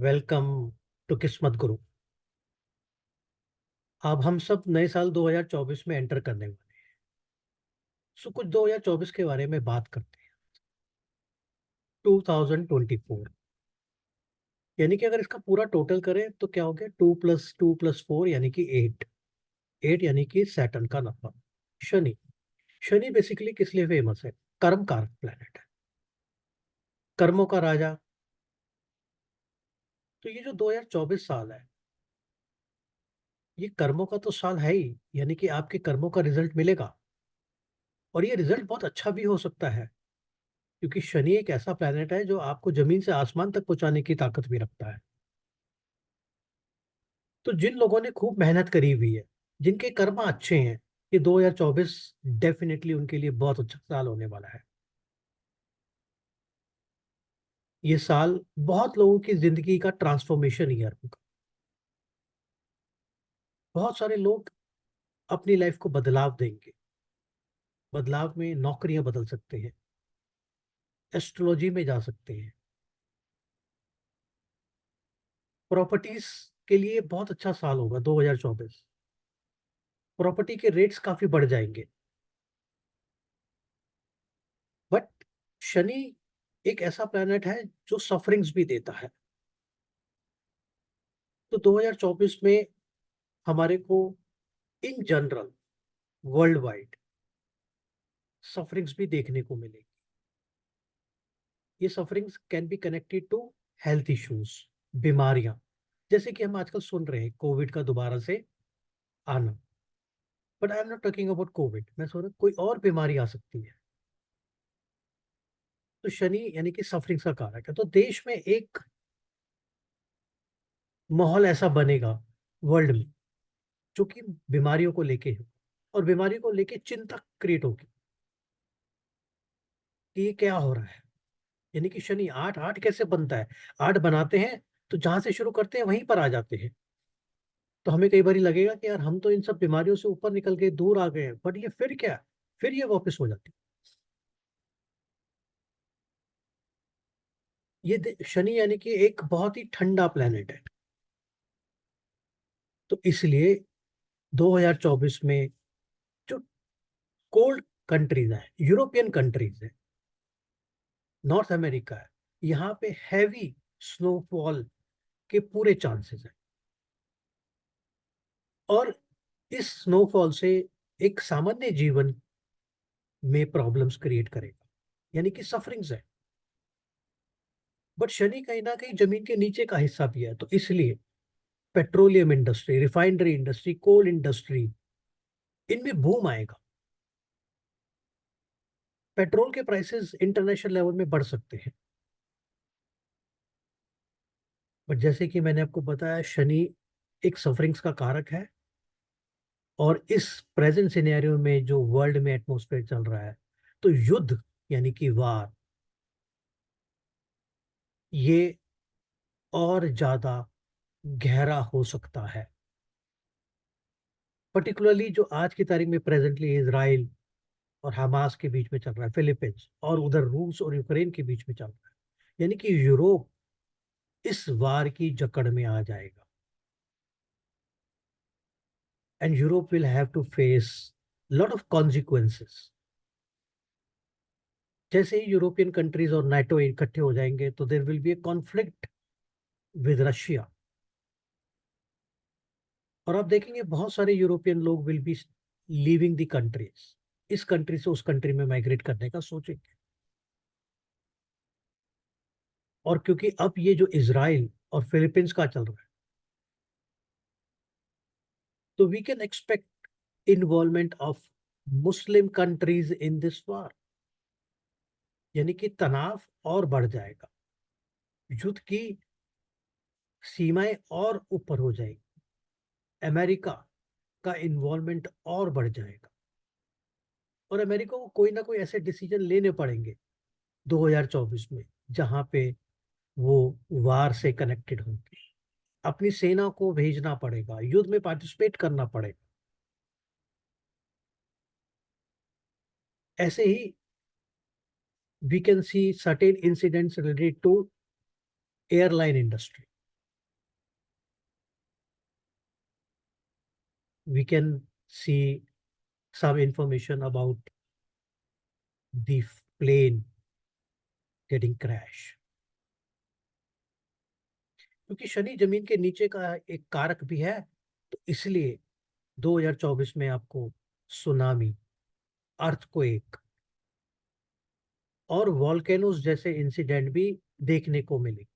Welcome to किस्मत गुरु। अब हम सब नए साल 2024 में एंटर करने वाले हैं। सो कुछ 2024 के बारे में बात करते हैं। 2024 यानी कि अगर इसका पूरा टोटल करें तो क्या हो गया? 2+2+4 यानी कि 8। 8 यानी कि सैटर्न का नंबर। शनि। शनि बेसिकली किस लिए फेमस है? कर्म कारक प्लेनेट है, कर्मों का राजा। तो ये जो 2024 साल है, ये कर्मों का तो साल है ही, यानी कि आपके कर्मों का रिजल्ट मिलेगा। और ये रिजल्ट बहुत अच्छा भी हो सकता है, क्योंकि शनि एक ऐसा प्लेनेट है जो आपको जमीन से आसमान तक पहुंचाने की ताकत भी रखता है। तो जिन लोगों ने खूब मेहनत करी हुई है, जिनके कर्म अच्छे हैं, ये 2024 डेफिनेटली उनके लिए बहुत अच्छा साल होने वाला है। ये साल बहुत लोगों की जिंदगी का ट्रांसफॉर्मेशन ईयर होगा। बहुत सारे लोग अपनी लाइफ को बदलाव देंगे। बदलाव में नौकरियां बदल सकते हैं, एस्ट्रोलॉजी में जा सकते हैं, प्रॉपर्टीज के लिए बहुत अच्छा साल होगा 2024। प्रॉपर्टी के रेट्स काफी बढ़ जाएंगे। बट शनि एक ऐसा प्लैनेट है जो सफरिंग्स भी देता है। तो 2024 में हमारे को in general world wide sufferings भी देखने को मिलेगी। ये sufferings can be connected to health issues, बीमारियां, जैसे कि हम आजकल सुन रहे हैं कोविड का दोबारा से आना। But I am not talking about Covid, मैं सोच रहा कोई और बीमारी आ सकती है। तो शनि यानी कि सफरिंग्स का कारक है। तो देश में एक माहौल ऐसा बनेगा वर्ल्ड में जो कि बीमारियों को लेके है, और बीमारियों को लेके चिंता क्रिएट होगी कि ये क्या हो रहा है। यानी कि शनि आठ आठ कैसे बनता है? आठ बनाते हैं तो जहां से शुरू करते हैं वहीं पर आ जाते हैं। तो हमें कई बार लगेगा कि यार हम तो इन सब बीमारियों से ऊपर निकल गए, दूर आ गए हैं, बट ये फिर क्या? फिर ये वापस हो जाती है। शनि यानी कि एक बहुत ही ठंडा प्लेनेट है। तो इसलिए 2024 में जो कोल्ड कंट्रीज है, यूरोपियन कंट्रीज है, नॉर्थ अमेरिका है, यहाँ पे हैवी स्नोफॉल के पूरे चांसेस हैं। और इस स्नोफॉल से एक सामान्य जीवन में प्रॉब्लम्स क्रिएट करेगा, यानी कि सफरिंग्स है। बट शनि कहीं ना कहीं जमीन के नीचे का हिस्सा भी है, तो इसलिए petroleum industry, refinery industry, coal industry, इनमें बूम आएगा। पेट्रोल के प्राइसेस इंटरनेशनल लेवल में बढ़ सकते हैं। बट जैसे कि मैंने आपको बताया, शनि एक सफरिंग्स का कारक है। और इस प्रेजेंट सिनेरियो में जो वर्ल्ड में एटमॉस्फेयर चल रहा है, तो युद्ध यानी कि वार, ये और ज्यादा गहरा हो सकता है। पर्टिकुलरली जो आज की तारीख में प्रेजेंटली इजराइल और हमास के बीच में चल रहा है, फिलीपींस, और उधर रूस और यूक्रेन के बीच में चल रहा है, यानी कि यूरोप इस वार की जकड़ में आ जाएगा। And Europe will have to face lot of consequences. जैसे ही यूरोपियन कंट्रीज और नाटो इकट्ठे हो जाएंगे तो there will be a conflict with Russia. और आप देखेंगे बहुत सारे यूरोपियन लोग will be leaving the countries, इस कंट्री से उस कंट्री में माइग्रेट करने का सोचेंगे। और क्योंकि अब ये जो इसराइल और फिलीपींस का चल रहा है, तो we can expect involvement of Muslim countries in this war. यानी कि तनाव और बढ़ जाएगा, युद्ध की सीमाएं और ऊपर हो जाएगी, अमेरिका का इन्वॉल्वमेंट और बढ़ जाएगा। और अमेरिका को कोई ना कोई ऐसे डिसीजन लेने पड़ेंगे 2024 में, जहां पे वो वार से कनेक्टेड होंगे। अपनी सेना को भेजना पड़ेगा, युद्ध में पार्टिसिपेट करना पड़ेगा। ऐसे ही we can see certain incidents related to airline industry. we can see some information about the plane getting crash, क्योंकि शनि जमीन के नीचे का एक कारक भी है। तो इसलिए 2024 में आपको सुनामी, अर्थक्वेक और वॉल्केनोज जैसे इंसिडेंट भी देखने को मिलेंगे।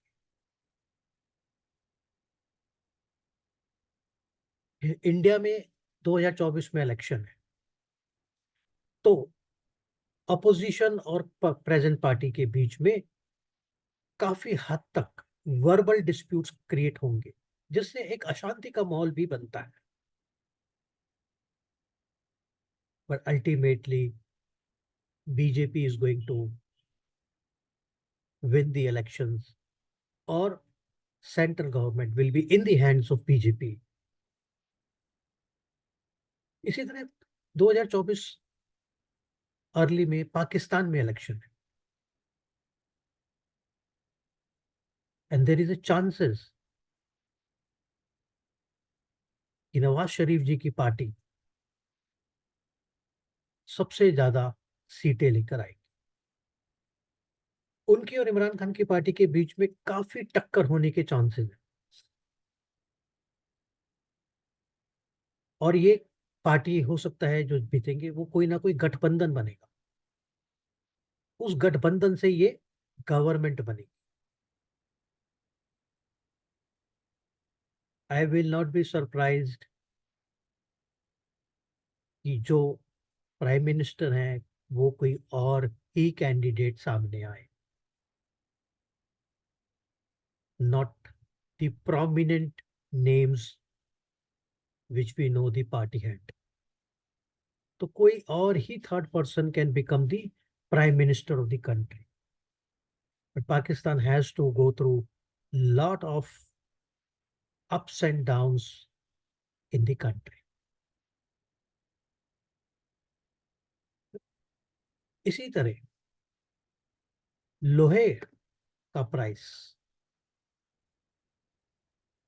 इंडिया में 2024 में इलेक्शन है, तो अपोजिशन और प्रेजेंट पार्टी के बीच में काफी हद तक वर्बल डिस्प्यूट्स क्रिएट होंगे, जिससे एक अशांति का माहौल भी बनता है। But ultimately BJP is going to win the elections, और central government will be in the hands of BJP. इसी तरह 2024 अर्ली में पाकिस्तान में इलेक्शन है, and there is a chances कि नवाज शरीफ जी की पार्टी सबसे ज्यादा सीटें लेकर आएगी। उनकी और इमरान खान की पार्टी के बीच में काफी टक्कर होने के चांसेस हैं, और ये पार्टी हो सकता है जो जीतेंगे वो कोई ना कोई गठबंधन बनेगा, उस गठबंधन से ये गवर्नमेंट बनेगी। I will not be surprised कि जो प्राइम मिनिस्टर हैं वो कोई और ही कैंडिडेट सामने आए, not the prominent names which we know the party had. तो कोई और ही third person can become the prime minister of the country, but Pakistan has to go through lot of ups and downs in the country. इसी तरह लोहे का price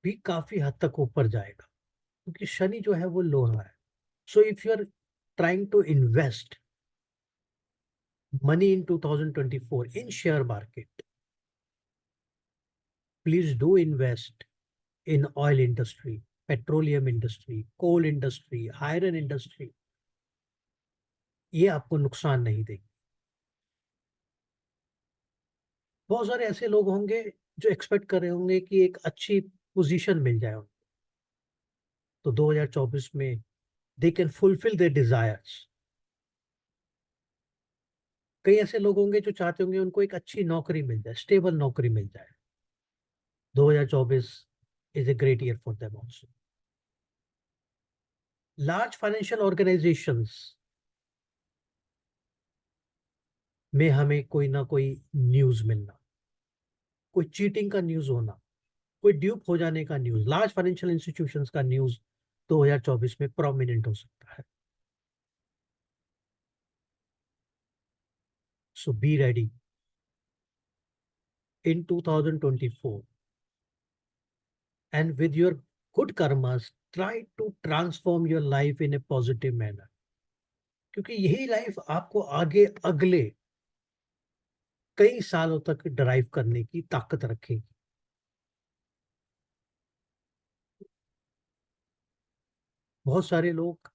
भी काफी हद तक ऊपर जाएगा, क्योंकि शनि जो है वो लोहा है। So if you are trying to invest money in 2024 in share market, please do invest in oil industry, petroleum industry, coal industry, iron industry। ये आपको नुकसान नहीं देगी। बहुत सारे ऐसे लोग होंगे जो एक्सपेक्ट कर रहे होंगे कि एक अच्छी पोजीशन मिल जाए उनको, तो 2024 में they can fulfil there desires. कई ऐसे लोग होंगे जो चाहते होंगे उनको एक अच्छी नौकरी मिल जाए, स्टेबल नौकरी मिल जाए। 2024 is a great year for them also. Large financial organisations में हमें कोई ना कोई न्यूज मिलना, कोई चीटिंग का न्यूज होना, कोई ड्यूप हो जाने का न्यूज, लार्ज फाइनेंशियल इंस्टीट्यूशंस का न्यूज 2024 में प्रोमिनेंट हो सकता है। सो be ready in 2024, and with your good karmas try to transform your life in a positive manner, क्योंकि यही लाइफ आपको आगे अगले कई सालों तक ड्राइव करने की ताकत रखेगी। बहुत सारे लोग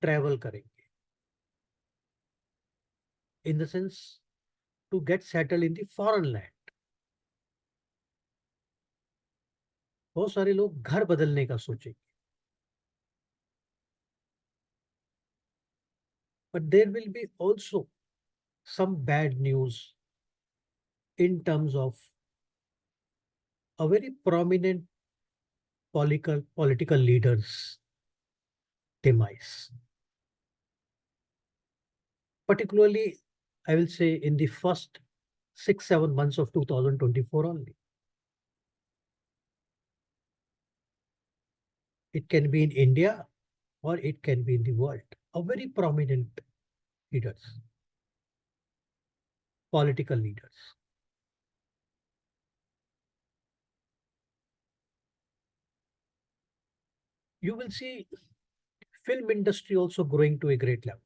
ट्रेवल करेंगे, in the sense to get settle in the foreign land. बहुत सारे लोग घर बदलने का सोचेंगे, but there will be also some bad news in terms of a very prominent political leaders demise, particularly I will say in the first 6-7 months of 2024 only. It can be in India or it can be in the world. A very prominent leaders, political leaders. You will see film industry also growing to a great level.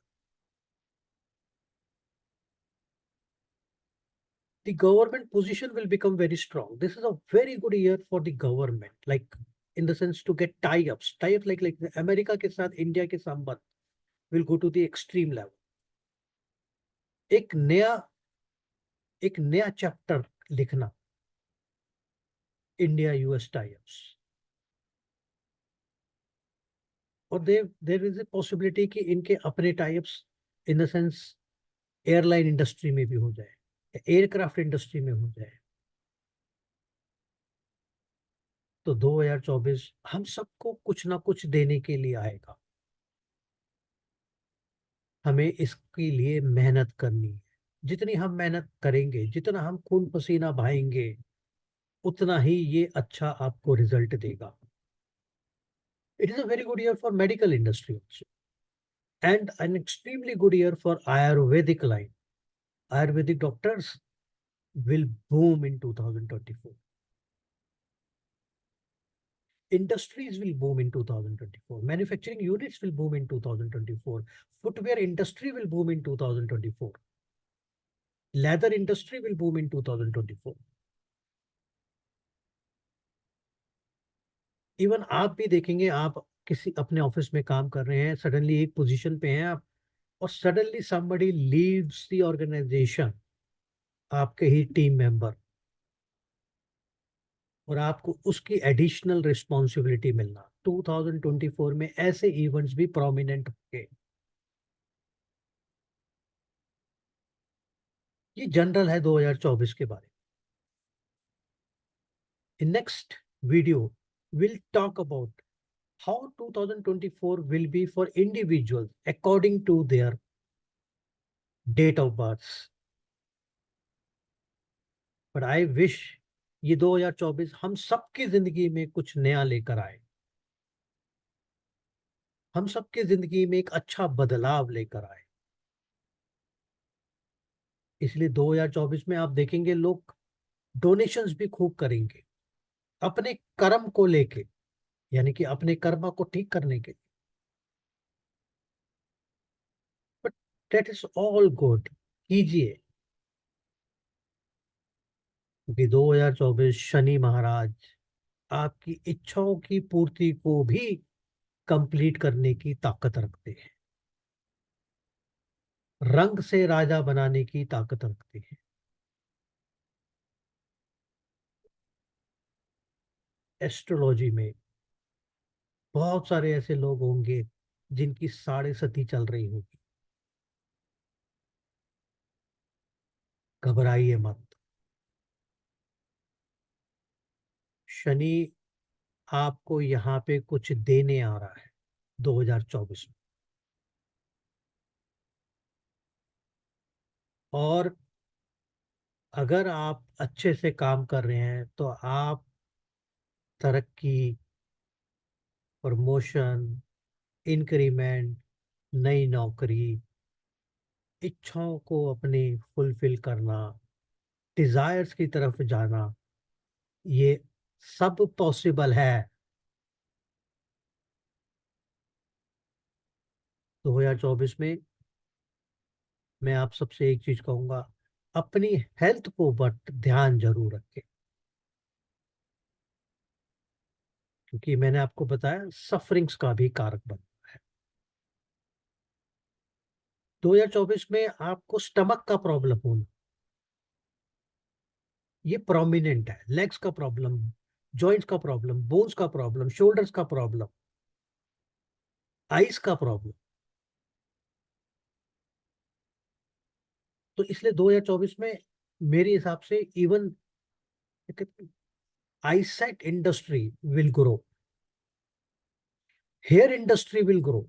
The government position will become very strong. This is a very good year for the government, like in the sense to get tie-ups. Tie-ups like America के साथ India के संबंध will go to the extreme level. एक नया chapter लिखना, India US types, और there is a possibility कि इनके अपने types in the sense airline industry में भी हो जाए, एयरक्राफ्ट इंडस्ट्री में हो जाए। तो 2024 हम सबको कुछ ना कुछ देने के लिए आएगा। हमें इसके लिए मेहनत करनी है। जितनी हम मेहनत करेंगे, जितना हम खून पसीना बहाएंगे, उतना ही ये अच्छा आपको रिजल्ट देगा। It is a very good year for medical industry also, and an extremely good year for Ayurvedic line. Ayurvedic doctors will boom in 2024. Industries will boom in 2024. Manufacturing units will boom in 2024. Footwear industry will boom in 2024. Leather industry will boom in 2024. Even आप भी देखेंगे, आप किसी अपने office में काम कर रहे हैं, सडनली एक पोजीशन पे हैं आप, और suddenly somebody leaves the organization, आपके ही टीम मेंबर, और आपको उसकी एडिशनल रिस्पॉन्सिबिलिटी मिलना। 2024 में ऐसे इवेंट्स भी प्रोमिनेंट होंगे। ये जनरल है 2024 के बारे में। In next video will talk about how 2024 will be for individuals according to their date of birth. But I wish ये 2024 हम सबकी जिंदगी में कुछ नया लेकर आए, हम सबकी जिंदगी में एक अच्छा बदलाव लेकर आए। इसलिए 2024 में आप देखेंगे लोग डोनेशंस भी खूब करेंगे अपने कर्म को लेके, यानी कि अपने कर्म को ठीक करने के। But that is all good, कीजिए, क्योंकि 2024 शनि महाराज आपकी इच्छाओं की पूर्ति को भी कंप्लीट करने की ताकत रखते हैं, रंग से राजा बनाने की ताकत रखते हैं। एस्ट्रोलॉजी में बहुत सारे ऐसे लोग होंगे जिनकी साढ़े सती चल रही होगी। घबराइए मत, शनि आपको यहाँ पे कुछ देने आ रहा है 2024 में। और अगर आप अच्छे से काम कर रहे हैं तो आप तरक्की, प्रमोशन, इंक्रीमेंट, नई नौकरी, इच्छाओं को अपनी फुलफिल करना, डिजायर्स की तरफ जाना, ये सब पॉसिबल है। 2024 में मैं आप सबसे एक चीज कहूंगा, अपनी हेल्थ को बट ध्यान जरूर रखें, क्योंकि मैंने आपको बताया सफरिंग्स का भी कारक बनता है। 2024 में आपको स्टमक का प्रॉब्लम होना, ये प्रोमिनेंट है। लेग्स का प्रॉब्लम, जॉइंट्स का प्रॉब्लम, बोन्स का प्रॉब्लम, शोल्डर्स का प्रॉब्लम, आइस का प्रॉब्लम। तो इसलिए 2024 में मेरे हिसाब से even eyesight industry will grow, hair industry will grow,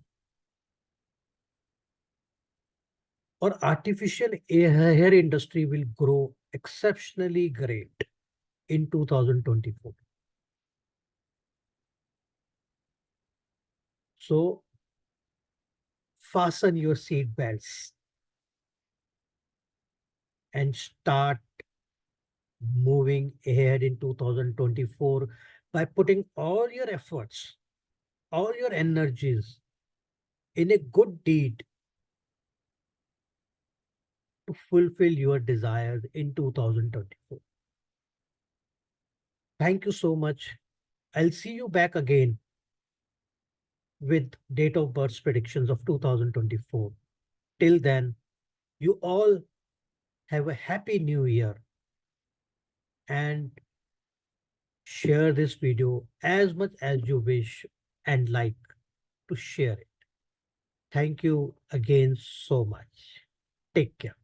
और artificial hair industry will grow exceptionally great in 2024। So fasten your seat belts and start moving ahead in 2024 by putting all your efforts all your energies in a good deed to fulfill your desires in 2024. Thank you so much. I'll see you back again with date of birth predictions of 2024. Till then, you all have a happy new year and share this video as much as you wish and like to share it. Thank you again so much. Take care.